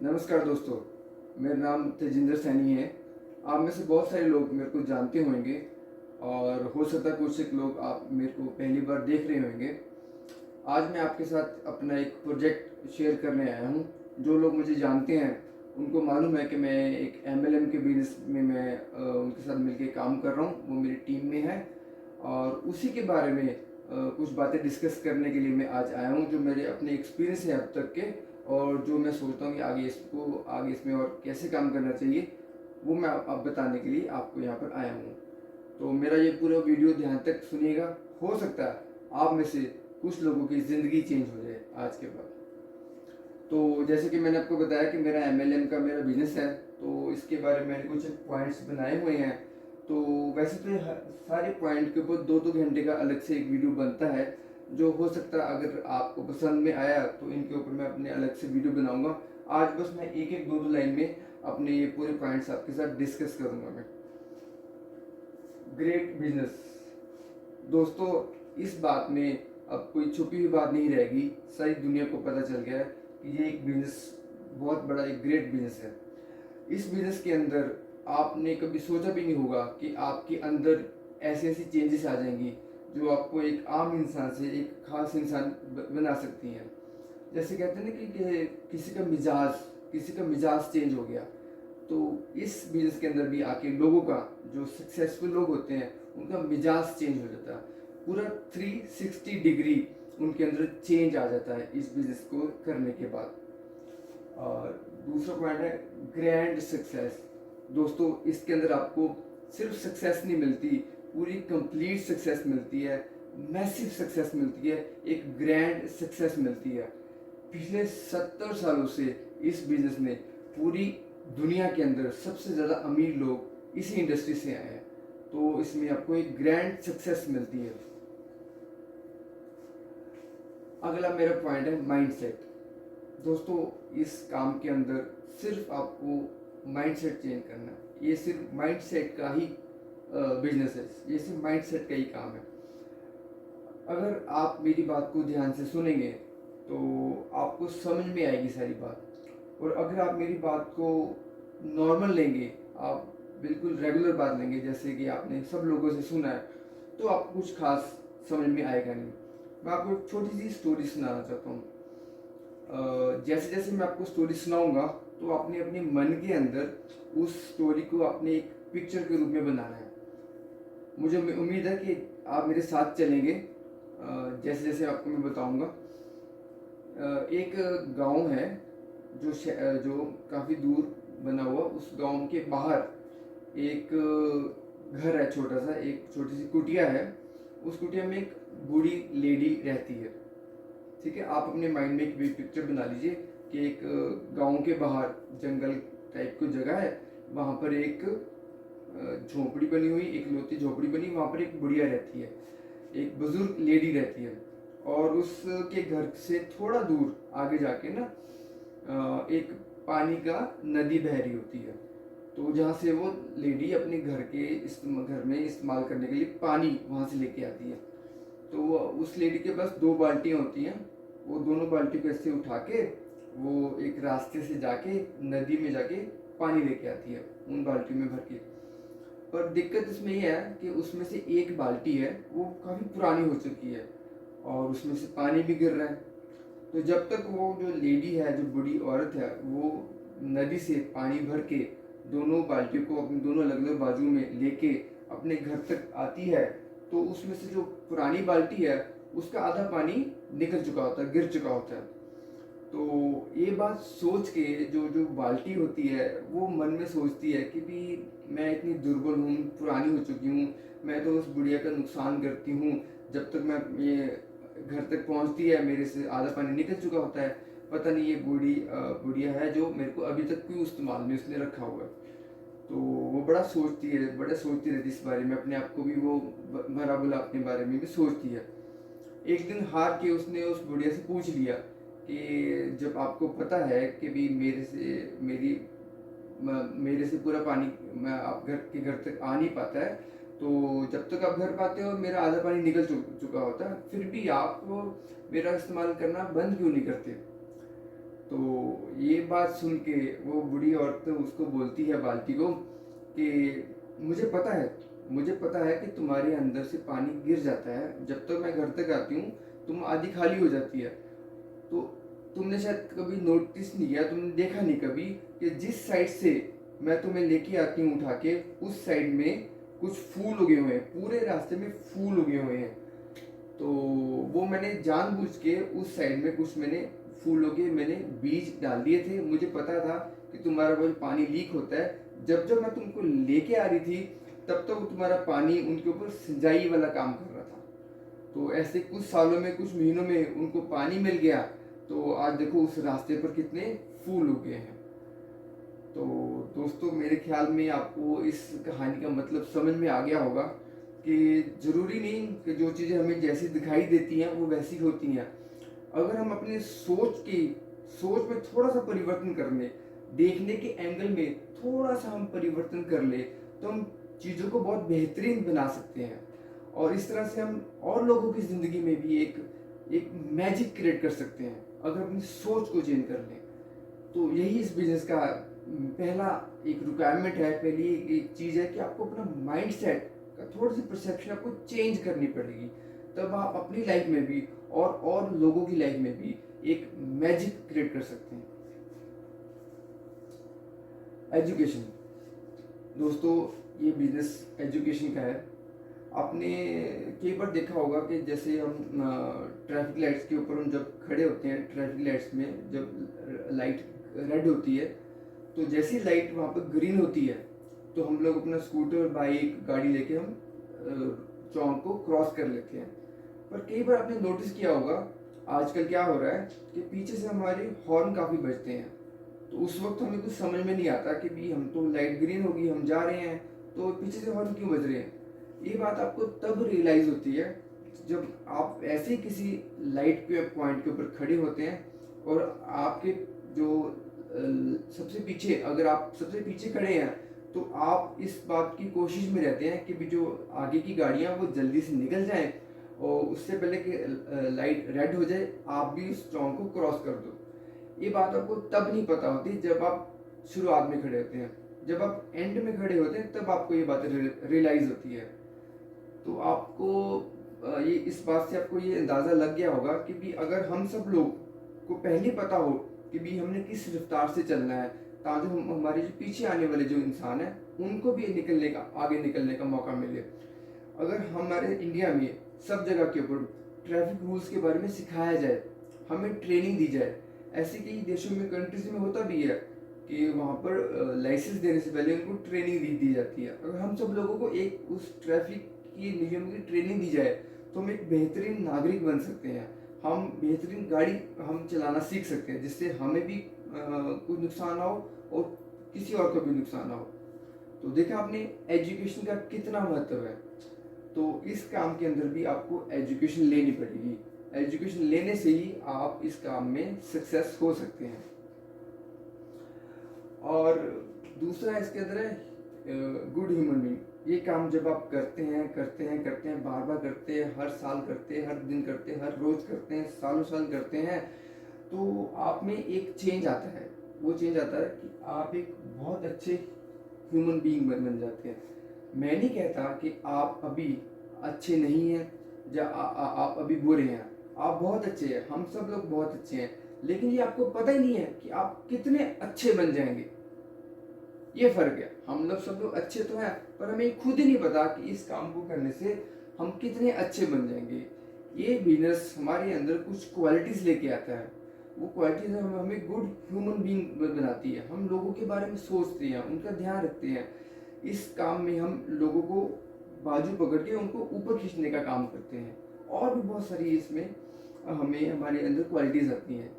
नमस्कार दोस्तों, मेरा नाम तेजिंदर सैनी है। आप में से बहुत सारे लोग मेरे को जानते होंगे और हो सकता है कुछ एक लोग आप मेरे को पहली बार देख रहे होंगे। आज मैं आपके साथ अपना एक प्रोजेक्ट शेयर करने आया हूँ। जो लोग मुझे जानते हैं उनको मालूम है कि मैं एक एमएलएम के बिजनेस में उनके साथ मिलकर काम कर रहा हूँ, वो मेरी टीम में है। और उसी के बारे में कुछ बातें डिस्कस करने के लिए मैं आज आया हूँ, जो मेरे अपने एक्सपीरियंस है अब तक के, और जो मैं सोचता हूँ कि आगे इसमें और कैसे काम करना चाहिए, वो मैं अब बताने के लिए आपको यहाँ पर आया हूँ। तो मेरा ये पूरा वीडियो ध्यान तक सुनिएगा। हो सकता है आप में से कुछ लोगों की ज़िंदगी चेंज हो जाए आज के बाद। तो जैसे कि मैंने आपको बताया कि मेरा एमएलएम का मेरा बिजनेस है, तो इसके बारे में मैंने कुछ पॉइंट्स बनाए हुए हैं। तो वैसे तो सारे पॉइंट के ऊपर 2-2 घंटे का अलग से एक वीडियो बनता है, जो हो सकता है अगर आपको पसंद में आया तो इनके ऊपर मैं अपने अलग से वीडियो बनाऊंगा। आज बस मैं एक एक दो दो लाइन में अपने ये पूरे पॉइंट्स आपके साथ डिस्कस करूंगा मैं। ग्रेट बिजनेस दोस्तों, इस बात में अब कोई छुपी हुई बात नहीं रहेगी। सारी दुनिया को पता चल गया है कि ये एक बिजनेस बहुत बड़ा एक ग्रेट बिजनेस है। इस बिजनेस के अंदर आपने कभी सोचा भी नहीं होगा कि आपके अंदर ऐसी ऐसी चेंजेस आ जाएंगी जो आपको एक आम इंसान से एक खास इंसान बना सकती हैं। जैसे कहते हैं ना कि किसी का मिजाज चेंज हो गया, तो इस बिजनेस के अंदर भी आके लोगों का, जो सक्सेसफुल लोग होते हैं, उनका मिजाज चेंज हो जाता है। पूरा 360 डिग्री उनके अंदर चेंज आ जाता है इस बिजनेस को करने के बाद। और दूसरा पॉइंट है ग्रैंड सक्सेस। दोस्तों, इसके अंदर आपको सिर्फ सक्सेस नहीं मिलती, पूरी कंप्लीट सक्सेस मिलती है, मैसिव सक्सेस मिलती है, एक ग्रैंड सक्सेस मिलती है। पिछले 70 सालों से इस बिजनेस में पूरी दुनिया के अंदर सबसे ज़्यादा अमीर लोग इसी इंडस्ट्री से आए हैं। तो इसमें आपको एक ग्रैंड सक्सेस मिलती है। अगला मेरा पॉइंट है माइंडसेट। दोस्तों, इस काम के अंदर सिर्फ आपको माइंडसेट चेंज करना है। ये सिर्फ माइंडसेट का ही बिजनेस है, ये सिर्फ माइंडसेट का ही काम है। अगर आप मेरी बात को ध्यान से सुनेंगे तो आपको समझ में आएगी सारी बात। और अगर आप मेरी बात को नॉर्मल लेंगे, आप बिल्कुल रेगुलर बात लेंगे जैसे कि आपने सब लोगों से सुना है, तो आपको कुछ खास समझ में आएगा नहीं। मैं आपको एक छोटी सी स्टोरी सुनाना चाहता हूँ। जैसे जैसे मैं आपको स्टोरी सुनाऊंगा तो आपने अपने मन के अंदर उस स्टोरी को अपने एक पिक्चर के रूप में बनाना है। मुझे उम्मीद है कि आप मेरे साथ चलेंगे जैसे जैसे आपको मैं बताऊंगा। एक गांव है जो काफ़ी दूर बना हुआ। उस गांव के बाहर एक घर है, छोटा सा, एक छोटी सी कुटिया है। उस कुटिया में एक बूढ़ी लेडी रहती है। ठीक है, आप अपने माइंड में एक पिक्चर बना लीजिए कि एक गांव के बाहर जंगल टाइप की जगह है, वहाँ पर एक झोपड़ी बनी हुई, एक लोती झोपड़ी बनी, वहाँ पर एक बुढ़िया रहती है, एक बुजुर्ग लेडी रहती है। और उसके घर से थोड़ा दूर आगे जाके ना एक पानी का नदी बह रही होती है। तो जहाँ से वो लेडी अपने घर में इस्तेमाल करने के लिए पानी वहाँ से लेके आती है। तो उस लेडी के पास 2 बाल्टियाँ होती हैं। वो दोनों बाल्टी को ऐसे उठा के वो एक रास्ते से जाके नदी में जाके पानी लेके आती है, उन बाल्टी में भर के। पर दिक्कत इसमें यह है कि उसमें से एक बाल्टी है वो काफ़ी पुरानी हो चुकी है और उसमें से पानी भी गिर रहा है। तो जब तक वो जो लेडी है, जो बूढ़ी औरत है, वो नदी से पानी भर के दोनों बाल्टियों को अपने दोनों अलग अलग बाजू में लेके अपने घर तक आती है, तो उसमें से जो पुरानी बाल्टी है उसका आधा पानी निकल चुका होता है, गिर चुका होता है। तो ये बात सोच के जो जो बाल्टी होती है वो मन में सोचती है कि भी मैं इतनी दुर्बल हूँ, पुरानी हो चुकी हूँ, मैं तो उस बुढ़िया का नुकसान करती हूँ। जब तक मैं ये घर तक पहुँचती है मेरे से आधा पानी निकल चुका होता है। पता नहीं ये बुढ़िया है जो मेरे को अभी तक क्यों इस्तेमाल में उसने रखा हुआ है। तो वो बड़ा सोचती रहती इस बारे में, अपने आप को भी वो भला बुला अपने बारे में भी सोचती है। एक दिन हार के उसने उस बुढ़िया से पूछ लिया कि जब आपको पता है कि भी मेरे से पूरा पानी मैं आप घर तक आ नहीं पाता है, तो जब तक आप घर पाते हो मेरा आधा पानी निकल चुका होता है, फिर भी आप मेरा इस्तेमाल करना बंद क्यों नहीं करते। तो ये बात सुन के वो बूढ़ी औरत उसको बोलती है बाल्टी को कि मुझे पता है कि तुम्हारे अंदर से पानी गिर जाता है, जब तक मैं घर तक आती हूँ तुम आधी खाली हो जाती है। तो तुमने शायद कभी नोटिस नहीं किया, तुमने देखा नहीं कभी कि जिस साइड से मैं तुम्हें लेके आती हूँ उठा के, उस साइड में कुछ फूल उगे हुए हैं, पूरे रास्ते में फूल उगे हुए हैं। तो वो मैंने जानबूझ के उस साइड में कुछ मैंने फूलों के मैंने बीज डाल दिए थे। मुझे पता था कि तुम्हारा वो पानी लीक होता है, जब जब मैं तुमको लेके आ रही थी तब तक तुम्हारा पानी उनके ऊपर सिंचाई वाला काम कर रहा था। तो ऐसे कुछ सालों में, कुछ महीनों में उनको पानी मिल गया, तो आज देखो उस रास्ते पर कितने फूल उगे हैं। तो दोस्तों, मेरे ख्याल में आपको इस कहानी का मतलब समझ में आ गया होगा कि ज़रूरी नहीं कि जो चीज़ें हमें जैसी दिखाई देती हैं वो वैसी होती हैं। अगर हम अपनी सोच में थोड़ा सा परिवर्तन कर लें, देखने के एंगल में थोड़ा सा हम परिवर्तन कर ले, तो हम चीज़ों को बहुत बेहतरीन बना सकते हैं। और इस तरह से हम और लोगों की ज़िंदगी में भी एक मैजिक क्रिएट कर सकते हैं, अगर अपनी सोच को चेंज कर लें। तो यही इस बिजनेस का पहला एक रिक्वायरमेंट है, पहली एक चीज़ है कि आपको अपना माइंड सेट का थोड़ी सी परसेप्शन आपको चेंज करनी पड़ेगी। तब आप अपनी लाइफ में भी और लोगों की लाइफ में भी एक मैजिक क्रिएट कर सकते हैं। एजुकेशन, दोस्तों, ये बिजनेस एजुकेशन का है। आपने कई बार देखा होगा कि जैसे हम ट्रैफिक लाइट्स के ऊपर हम जब खड़े होते हैं, ट्रैफिक लाइट्स में जब लाइट रेड होती है, तो जैसी लाइट वहाँ पर ग्रीन होती है तो हम लोग अपना स्कूटर, बाइक, गाड़ी लेके हम चौक को क्रॉस कर लेते हैं। पर कई बार आपने नोटिस किया होगा आजकल क्या हो रहा है कि पीछे से हमारे हॉर्न काफ़ी बजते हैं। तो उस वक्त हमें कुछ समझ में नहीं आता कि भी हम तो लाइट ग्रीन होगी, हम जा रहे हैं, तो पीछे से हॉर्न क्यों बज रहे हैं। ये बात आपको तब रियलाइज़ होती है जब आप ऐसे किसी लाइट के पॉइंट के ऊपर खड़े होते हैं और आपके जो सबसे पीछे, अगर आप सबसे पीछे खड़े हैं तो आप इस बात की कोशिश में रहते हैं कि भी जो आगे की गाड़ियां वो जल्दी से निकल जाएं और उससे पहले कि लाइट रेड हो जाए आप भी उस चौक को क्रॉस कर दो। ये बात आपको तब नहीं पता होती जब आप शुरुआत में खड़े होते हैं। जब आप एंड में खड़े होते हैं तब आपको ये बात रियलाइज होती है। तो आपको ये इस बात से आपको ये अंदाज़ा लग गया होगा कि भी अगर हम सब लोग को पहले पता हो कि भी हमने किस रफ्तार से चलना है, ताकि हम हमारे जो पीछे आने वाले जो इंसान हैं उनको भी आगे निकलने का मौका मिले। अगर हमारे इंडिया में सब जगह के ऊपर ट्रैफिक रूल्स के बारे में सिखाया जाए, हमें ट्रेनिंग दी जाए, ऐसे कई देशों में, कंट्रीज में होता भी है कि वहाँ पर लाइसेंस देने से पहले उनको ट्रेनिंग दी जाती है। अगर हम सब लोगों को एक उस ट्रैफिक की नियम की ट्रेनिंग दी जाए तो हम एक बेहतरीन नागरिक बन सकते हैं। हम बेहतरीन गाड़ी हम चलाना सीख सकते हैं, जिससे हमें भी कोई नुकसान ना हो और किसी और को भी नुकसान ना हो। तो देखा आपने एजुकेशन का कितना महत्व है। तो इस काम के अंदर भी आपको एजुकेशन लेनी पड़ेगी। एजुकेशन लेने से ही आप इस काम में सक्सेस हो सकते हैं। और दूसरा इसके अंदर है गुड ह्यूमन बीइंग। ये काम जब आप करते हैं, बार बार करते हैं, हर साल करते हैं, हर दिन करते हैं, हर रोज करते हैं, सालों साल करते हैं, तो आप में एक चेंज आता है। वो चेंज आता है कि आप एक बहुत अच्छे ह्यूमन बीइंग बन जाते हैं। मैं नहीं कहता कि आप अभी अच्छे नहीं हैं या आप अभी बुरे हैं। आप बहुत अच्छे हैं, हम सब लोग बहुत अच्छे हैं, लेकिन ये आपको पता ही नहीं है कि आप कितने अच्छे बन जाएंगे। ये फर्क है। हम लोग सब लोग अच्छे तो हैं, पर हमें खुद ही नहीं पता कि इस काम को करने से हम कितने अच्छे बन जाएंगे। ये बिजनेस हमारे अंदर कुछ क्वालिटीज लेके आता है। वो क्वालिटीज हमें गुड ह्यूमन बीइंग बनाती है। हम लोगों के बारे में सोचते हैं, उनका ध्यान रखते हैं। इस काम में हम लोगों को बाजू पकड़ के उनको ऊपर खींचने का काम करते हैं। और भी बहुत सारी इसमें हमें हमारे अंदर क्वालिटीज आती हैं।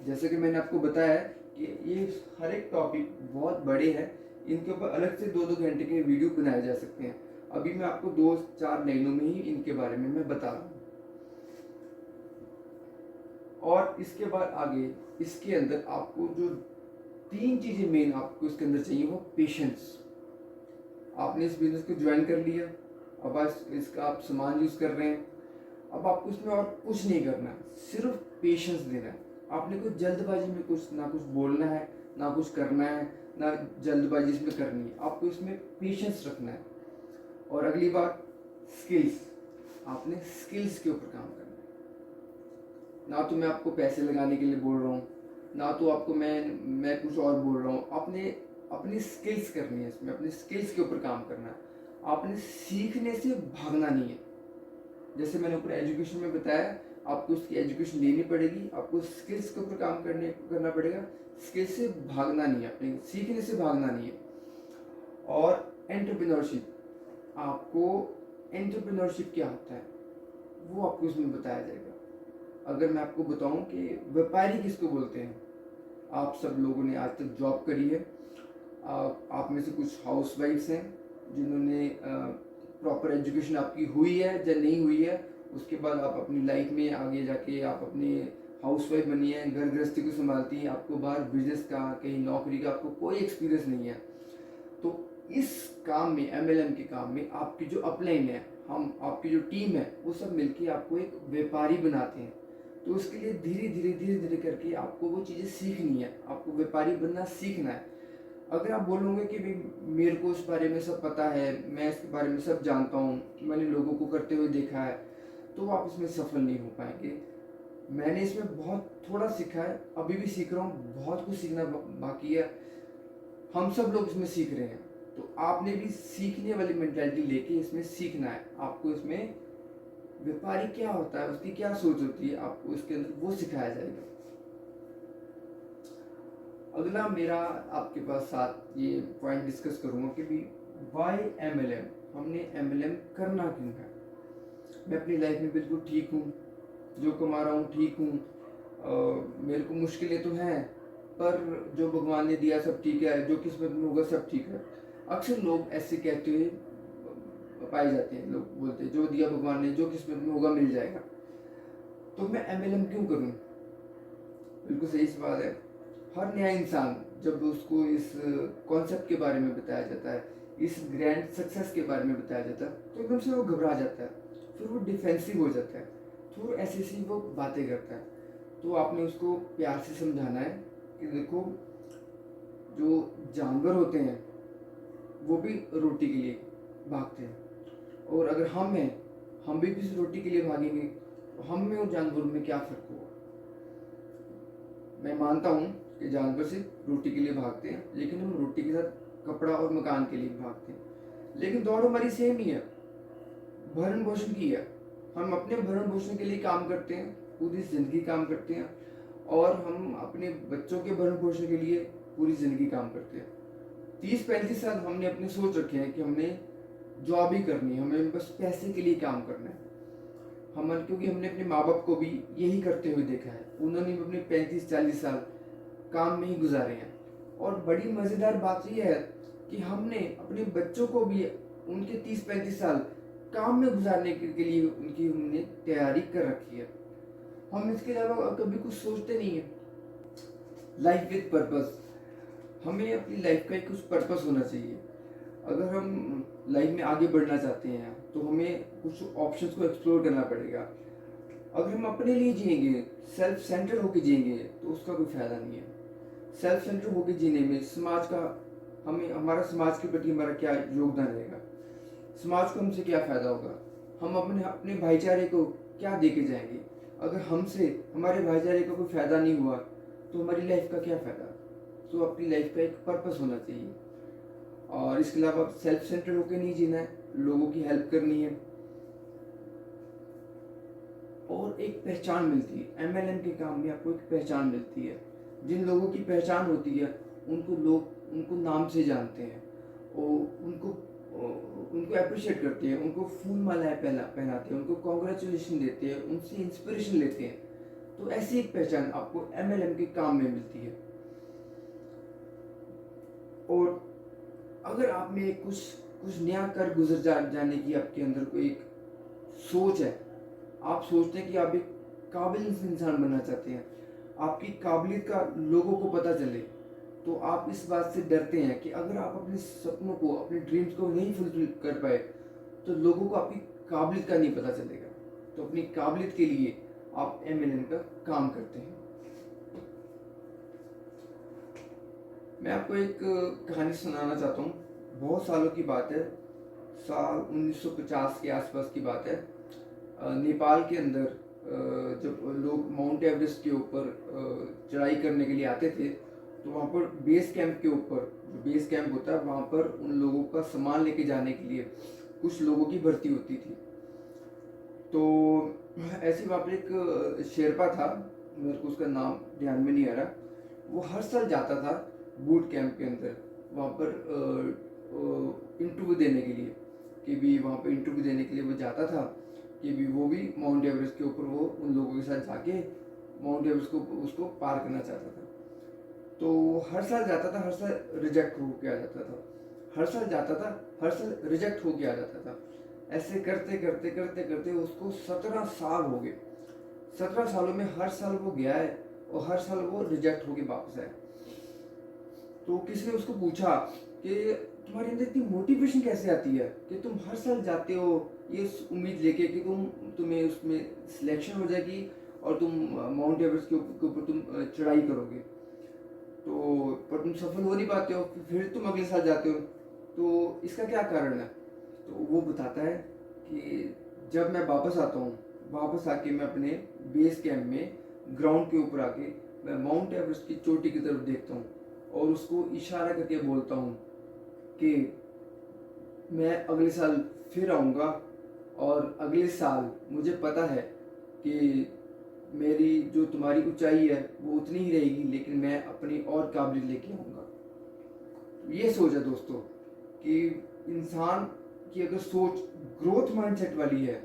जैसे कि मैंने आपको बताया कि ये हर एक टॉपिक बहुत बड़े हैं, इनके ऊपर अलग से 2-2 घंटे के वीडियो बनाए जा सकते हैं। अभी मैं आपको 2-4 लाइनों में ही इनके बारे में मैं बता रहा हूँ। और इसके बाद आगे इसके अंदर आपको जो 3 चीज़ें मेन आपको इसके अंदर चाहिए, वो पेशेंस। आपने इस बिजनेस को ज्वाइन कर लिया, अब इसका आप सामान यूज़ कर रहे हैं, अब आपको इसमें और कुछ नहीं करना है, सिर्फ पेशेंस देना है। आपने कुछ जल्दबाजी में कुछ ना कुछ बोलना है, ना कुछ करना है, ना जल्दबाजी इसमें करनी है। आपको इसमें पेशेंस रखना है। और अगली बात, स्किल्स। आपने स्किल्स के ऊपर काम करना है। ना तो मैं आपको पैसे लगाने के लिए बोल रहा हूँ, ना तो आपको मैं कुछ और बोल रहा हूँ। आपने अपनी स्किल्स करनी है, इसमें अपनी स्किल्स के ऊपर काम करना है। आपने सीखने से भागना नहीं है। जैसे मैंने ऊपर एजुकेशन में बताया, आपको उसकी एजुकेशन लेनी पड़ेगी, आपको स्किल्स के ऊपर काम करना पड़ेगा। स्किल्स से भागना नहीं है, अपने सीखने से भागना नहीं है। और एंटरप्रेन्योरशिप, आपको एंटरप्रेन्योरशिप क्या होता है वो आपको इसमें बताया जाएगा। अगर मैं आपको बताऊं कि व्यापारी किसको बोलते हैं, आप सब लोगों ने आज तक जॉब करी है। आप में से कुछ हाउस वाइफ्स हैं जिन्होंने प्रॉपर एजुकेशन आपकी हुई है या नहीं हुई है। उसके बाद आप अपनी लाइफ में आगे जाके आप अपनी हाउस वाइफ बनी है, घर गृहस्थी को संभालती है। आपको बाहर बिजनेस का, कहीं नौकरी का आपको कोई एक्सपीरियंस नहीं है। तो इस काम में, एमएलएम के काम में, आपकी जो अपलाइन है, हम आपकी जो टीम है, वो सब मिलके आपको एक व्यापारी बनाते हैं। तो उसके लिए धीरे धीरे करके आपको वो चीज़ें सीखनी है, आपको व्यापारी बनना सीखना है। अगर आप बोलोगे कि भाई मेरे को इस बारे में सब पता है, मैं इसके बारे में सब जानता हूँ, मैंने लोगों को करते हुए देखा है, तो आप इसमें सफल नहीं हो पाएंगे। मैंने इसमें बहुत थोड़ा सीखा है, अभी भी सीख रहा हूँ, बहुत कुछ सीखना बाकी है। हम सब लोग इसमें सीख रहे हैं। तो आपने भी सीखने वाली मेंटालिटी लेके इसमें सीखना है। आपको इसमें व्यापारी क्या होता है, उसकी क्या सोच होती है, आपको इसके अंदर वो सिखाया जाएगा। अगला मेरा आपके पास साथ ये पॉइंट डिस्कस करूंगा कि भी वाई एमएलएम, हमने एमएलएम करना क्यों है। मैं अपनी लाइफ में बिल्कुल ठीक हूँ, जो कमा रहा हूँ ठीक हूँ, मेरे को मुश्किलें तो हैं, पर जो भगवान ने दिया सब ठीक है, जो किस्मत में होगा सब ठीक है। अक्सर लोग ऐसे कहते हुए पाए जाते हैं। लोग बोलते हैं जो दिया भगवान ने, जो किस्मत में होगा मिल जाएगा। तो मैं एमएलएम क्यों करूँ? बिल्कुल सही सवाल है। हर नया इंसान जब उसको इस कॉन्सेप्ट के बारे में बताया जाता है, इस ग्रैंड सक्सेस के बारे में बताया जाता है, तो एकदम से वो घबरा जाता है, फिर वो डिफेंसिव हो जाता है, तो ऐसी ऐसी वो बातें करता है। तो आपने उसको प्यार से समझाना है कि देखो, जो जानवर होते हैं वो भी रोटी के लिए भागते हैं, और अगर हम भी इस रोटी के लिए भागेंगे, तो हम में और जानवरों में क्या फ़र्क होगा। मैं मानता हूँ कि जानवर सिर्फ रोटी के लिए भागते हैं, लेकिन हम रोटी के साथ कपड़ा और मकान के लिए भागते हैं। लेकिन दौड़ हमारी सेम ही है, भरण पोषण की है। हम अपने भरण पोषण के लिए काम करते हैं, पूरी जिंदगी काम करते हैं, और हम अपने बच्चों के भरण पोषण के लिए पूरी जिंदगी काम करते हैं। 30-35 साल हमने अपने सोच रखे हैं कि हमने जॉब ही करनी है, हमें बस पैसे के लिए काम करना है। क्योंकि हमने अपने माँ बाप को भी यही करते हुए देखा है, उन्होंने भी अपने 35-40 साल काम में ही गुजारे हैं। और बड़ी मज़ेदार बात यह है कि हमने अपने बच्चों को भी उनके 30-35 साल काम में गुजारने के लिए उनकी हमने तैयारी कर रखी है। हम इसके अलावा कभी कुछ सोचते नहीं है। लाइफ विद पर्पस, हमें अपनी लाइफ का एक कुछ पर्पस होना चाहिए। अगर हम लाइफ में आगे बढ़ना चाहते हैं तो हमें कुछ ऑप्शंस को एक्सप्लोर करना पड़ेगा। अगर हम अपने लिए जिएंगे, सेल्फ सेंटर होकर जिएंगे, तो उसका कोई फ़ायदा नहीं है। सेल्फ सेंटर होकर जीने में हमारा समाज के प्रति हमारा क्या योगदान रहेगा, समाज को हमसे क्या फ़ायदा होगा, हम अपने भाईचारे को क्या दे के जाएंगे। अगर हमसे हमारे भाईचारे का कोई फ़ायदा नहीं हुआ तो हमारी लाइफ का क्या फ़ायदा। तो अपनी लाइफ का एक पर्पस होना चाहिए, और इसके अलावा सेल्फ सेंटर होकर नहीं जीना है, लोगों की हेल्प करनी है, और एक पहचान मिलती है। एमएलएम के काम में आपको एक पहचान मिलती है। जिन लोगों की पहचान होती है उनको लोग उनको नाम से जानते हैं, और उनको अप्रिशिएट करते हैं, उनको फूल मालाएं पहनाते हैं, उनको कॉन्ग्रेचुलेशन देते हैं, उनसे इंस्पिरेशन लेते हैं। तो ऐसी एक पहचान आपको एमएलएम के काम में मिलती है। और अगर आप में कुछ नया कर गुजर जाने की आपके अंदर कोई एक सोच है, आप सोचते हैं कि आप एक काबिल इंसान बनना चाहते हैं, आपकी काबिलियत का लोगों को पता चले, तो आप इस बात से डरते हैं कि अगर आप अपने सपनों को, अपने ड्रीम्स को नहीं फुलफिल कर पाए तो लोगों को आपकी काबिलियत का नहीं पता चलेगा। तो अपनी काबिलियत के लिए आप एमएलएम का काम करते हैं। मैं आपको एक कहानी सुनाना चाहता हूँ। बहुत सालों की बात है, साल 1950 के आसपास की बात है। नेपाल के अंदर जब लोग माउंट एवरेस्ट के ऊपर चढ़ाई करने के लिए आते थे, तो वहाँ पर बेस कैंप के ऊपर, जो बेस कैंप होता है वहाँ पर उन लोगों का सामान लेके जाने के लिए कुछ लोगों की भर्ती होती थी। तो ऐसे वहाँ पर एक शेरपा था, मेरे को उसका नाम ध्यान में नहीं आ रहा। वो हर साल जाता था बूट कैंप के अंदर, वहाँ पर इंटरव्यू देने के लिए, कि भी वहाँ पर इंटरव्यू देने के लिए वो जाता था, कि भी वो भी माउंट एवरेस्ट के ऊपर वो उन लोगों के साथ जाके माउंट एवरेस्ट को उसको पार करना चाहता था। तो हर साल जाता था, हर साल रिजेक्ट हो के आ जाता था, हर साल जाता था, हर साल रिजेक्ट हो के आ जाता था। ऐसे करते करते करते करते उसको 17 साल हो गए। 17 सालों में हर साल वो गया है और हर साल वो रिजेक्ट होके वापस आया। तो किसी ने उसको पूछा कि तुम्हारे अंदर इतनी मोटिवेशन कैसे आती है कि तुम हर साल जाते हो ये उम्मीद लेके कि तुम्हें उसमें सिलेक्शन हो जाएगी और तुम माउंट एवरेस्ट के ऊपर तुम चढ़ाई करोगे, तो पर तुम सफल हो नहीं पाते हो, फिर तुम अगले साल जाते हो, तो इसका क्या कारण है? तो वो बताता है कि जब मैं वापस आता हूँ, वापस आके मैं अपने बेस कैंप में ग्राउंड के ऊपर आके मैं माउंट एवरेस्ट की चोटी की तरफ देखता हूँ और उसको इशारा करके बोलता हूँ कि मैं अगले साल फिर आऊँगा, और अगले साल मुझे पता है कि मेरी जो तुम्हारी ऊंचाई है वो उतनी ही रहेगी, लेकिन मैं अपनी और काबिलियत लेके आऊँगा। ये सोच है दोस्तों कि इंसान की अगर सोच ग्रोथ माइंडसेट वाली है,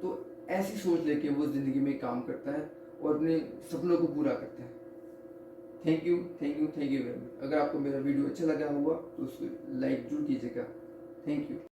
तो ऐसी सोच लेके वो ज़िंदगी में काम करता है और अपने सपनों को पूरा करता है। Thank you, thank you, thank you very much. अगर आपको मेरा वीडियो अच्छा लगा हुआ तो उसको लाइक जरूर कीजिएगा। Thank you.